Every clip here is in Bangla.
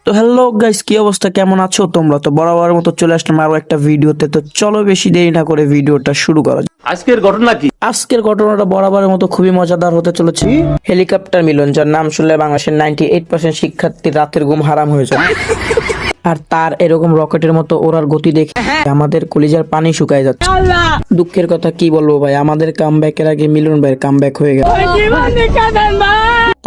তো হ্যালো গাইস, কি অবস্থা, কেমন আছো তোমরা? তো বরাবরের মতো চলে আসলাম আরো একটা ভিডিওতে। তো চলো বেশি দেরি না করে ভিডিওটা শুরু করা যাক। আজকের ঘটনা কি? আজকের ঘটনাটা বরাবরের মতো খুবই মজাদার হতে চলেছে। হেলিকপ্টার মিলন, যার নাম শুনলে বাংলাদেশের 98% শিক্ষার্থীর রাতের ঘুম হারাম হয়ে যায়। আর তার এরকম রকেটের মতো ওড়ার গতি দেখে আমাদের কলিজার পানি শুকায় যাচ্ছে। দুঃখের কথা কি বলবো ভাই, আমাদের কামব্যাকের আগে মিলন ভাইয়ের কামব্যাক হয়ে গেল।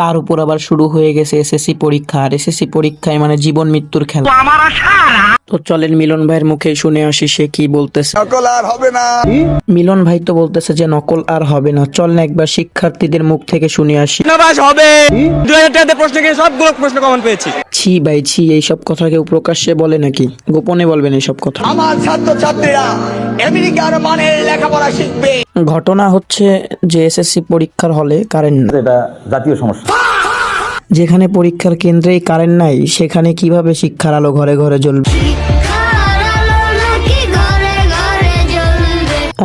তার উপর আবার শুরু হয়ে গেছে এসএসসি পরীক্ষা, আর এসএসসি পরীক্ষায় মানে জীবন মৃত্যুর খেলা। তো চলেন মিলন ভাইয়ের মুখে শুনে আসি সে কি বলতেছে। নকল আর হবে না। মিলন ভাই তো বলতেছে যে নকল আর হবে না। চল না একবার শিক্ষার্থীদের মুখ থেকে শুনে আসি। হবে 2000 টাকাতে প্রশ্ন থেকে সবগুলো প্রশ্ন কমন পেয়েছি। ছি ভাই ছি, এইসব কথা কেউ প্রকাশ্যে বলে নাকি? গোপনে বলবেন এইসব কথা। আমার ছাত্রছাত্রীরা আমেরিকার মানের লেখাপড়া শিখবে। ঘটনা হচ্ছে যে এসএসসি পরীক্ষার হলে কারেন্ট নাই। এটা জাতীয় সমস্যা। যেখানে পরীক্ষার কেন্দ্রেই কারেন্ট নাই, সেখানে কিভাবে শিক্ষার আলো ঘরে ঘরে জ্বলবে?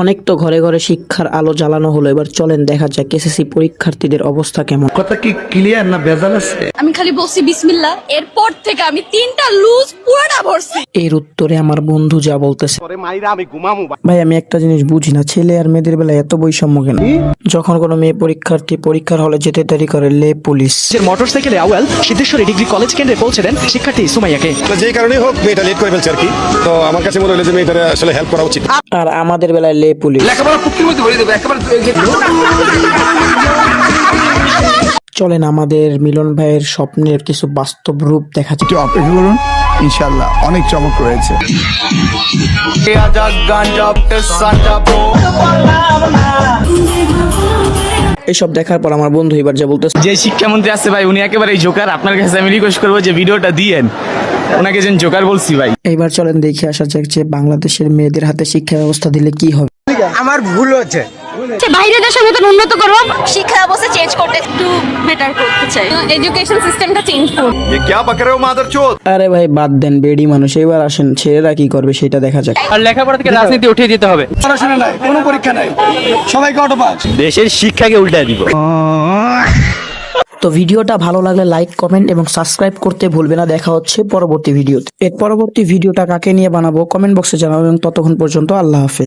অনেক তো ঘরে ঘরে শিক্ষার আলো জ্বালানো হলো, এবার চলেন দেখা যাক এসএসসি পরীক্ষার্থীদের অবস্থা কেমন। কথা কি ক্লিয়ার না ভেজাল আছে? আমি খালি বলছি বিসমিল্লাহ, এরপর থেকে আমি 3টা লুজ পুরোটা ভরছি। এর উত্তরে আমার বন্ধু যা বলতেছে, ভাই আমি একটা জিনিস বুঝি না, ছেলে আর মেয়েদের বেলায় এত বৈষম্য কেন? যখন কোনো মেয়ে পরীক্ষার্থী পরীক্ষার হলে যেতে দেরি করে, লে পুলিশ। মোটরসাইকেলে আওয়াল সিদ্ধেশ্বরী ডিগ্রি কলেজ কেন্দ্রে পৌঁছে দেন শিক্ষার্থী সুমাইয়াকে। যে কারণেই হোক মেয়েটা লেট করে ফেলছে আর কি। তো আমার কাছে মনে হলো যে মেয়েটার আসলে হেল্প করা উচিত। আর আমাদের বেলায় লে পুলিশ। চলেন আমাদের মিলন ভাইয়ের স্বপ্নের কিছু বাস্তব রূপ দেখা যায়। একটু অপেক্ষা করুন, ইনশাআল্লাহ অনেক চমক রয়েছে। এইসব দেখার পর আমার বন্ধু এবার যা বলতেছে, যে শিক্ষামন্ত্রী আছে ভাই উনি একেবারে জোকার। আপনার কাছে আমি রিকোয়েস্ট করবো যে ভিডিওটা দিয়েন, ওনাকে যেন জোকার বলছি ভাই। এইবার চলেন দেখে আসা যাক যে বাংলাদেশের মেয়েদের হাতে শিক্ষা ব্যবস্থা দিলে কি হবে। আমার ভুল হচ্ছে। বাইরের দেশের মতো উন্নত করব, শিক্ষা ব্যবস্থা চেঞ্জ করতে একটু বেটার করতে চাই, এডুকেশন সিস্টেমটা চেঞ্জ করব। আরে ভাই বাদ দেন, বেডি মানুষ। এবার আসেন ছেলেরা কি করবে সেটা দেখা যাক। আর লেখাপড়া থেকে রাজনীতি উঠিয়ে দিতে হবে। পড়াশোনা নাই, কোনো পরীক্ষা নাই, সবাইকে অটো পাস। দেশের শিক্ষাকে উল্টায় দিব। তো ভিডিওটা ভালো লাগলে লাইক, কমেন্ট এবং সাবস্ক্রাইব করতে ভুলবে না। দেখা হচ্ছে পরবর্তী ভিডিওতে। এর পরবর্তী ভিডিওটা কাকে নিয়ে বানাবো কমেন্ট বক্সে জানাবো, এবং ততক্ষণ পর্যন্ত আল্লাহ হাফেজ।